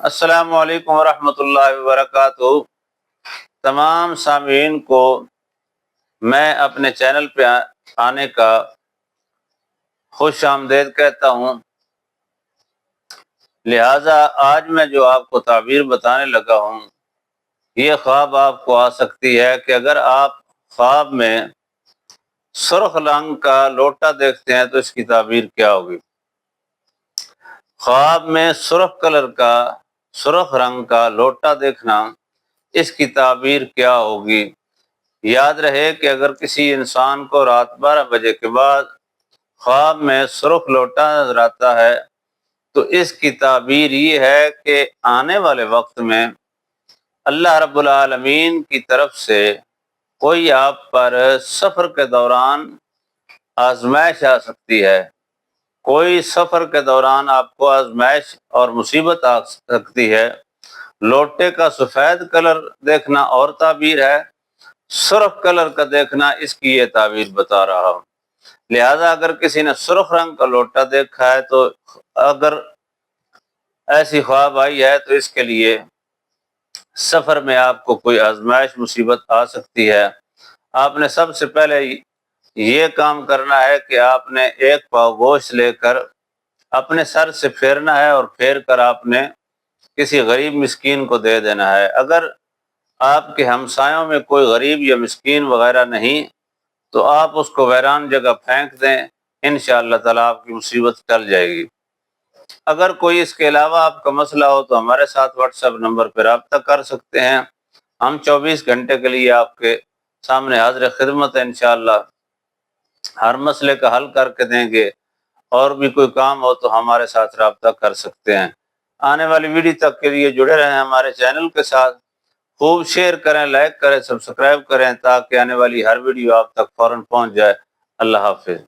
السلام علیکم ورحمۃ اللہ وبرکاتہ۔ تمام سامعین کو میں اپنے چینل پہ آنے کا خوش آمدید کہتا ہوں۔ لہٰذا آج میں جو آپ کو تعبیر بتانے لگا ہوں، یہ خواب آپ کو آ سکتی ہے کہ اگر آپ خواب میں سرخ رنگ کا لوٹا دیکھتے ہیں تو اس کی تعبیر کیا ہوگی۔ خواب میں سرخ رنگ کا لوٹا دیکھنا، اس کی تعبیر کیا ہوگی۔ یاد رہے کہ اگر کسی انسان کو رات 12 بجے کے بعد خواب میں سرخ لوٹا نظر آتا ہے تو اس کی تعبیر یہ ہے کہ آنے والے وقت میں اللہ رب العالمین کی طرف سے کوئی آپ پر سفر کے دوران آزمائش آ سکتی ہے۔ کوئی سفر کے دوران آپ کو آزمائش اور مصیبت آ سکتی ہے۔ لوٹے کا سفید کلر دیکھنا اور تعبیر ہے، سرخ کلر کا دیکھنا اس کی یہ تعبیر بتا رہا ہوں۔ لہذا اگر کسی نے سرخ رنگ کا لوٹا دیکھا ہے تو اگر ایسی خواب آئی ہے تو اس کے لیے سفر میں آپ کو کوئی آزمائش مصیبت آ سکتی ہے۔ آپ نے سب سے پہلے یہ کام کرنا ہے کہ آپ نے ایک پاؤ گوشت لے کر اپنے سر سے پھیرنا ہے اور پھیر کر آپ نے کسی غریب مسکین کو دے دینا ہے۔ اگر آپ کے ہمسایوں میں کوئی غریب یا مسکین وغیرہ نہیں تو آپ اس کو ویران جگہ پھینک دیں، انشاءاللہ تعالیٰ آپ کی مصیبت ٹل جائے گی۔ اگر کوئی اس کے علاوہ آپ کا مسئلہ ہو تو ہمارے ساتھ واٹس ایپ نمبر پہ رابطہ کر سکتے ہیں۔ ہم 24 گھنٹے کے لیے آپ کے سامنے حاضر خدمت ہیں، انشاءاللہ ہر مسئلے کا حل کر کے دیں گے۔ اور بھی کوئی کام ہو تو ہمارے ساتھ رابطہ کر سکتے ہیں۔ آنے والی ویڈیو تک کے لیے جڑے رہیں ہمارے چینل کے ساتھ، خوب شیئر کریں، لائک کریں، سبسکرائب کریں تاکہ آنے والی ہر ویڈیو آپ تک فوراً پہنچ جائے۔ اللہ حافظ۔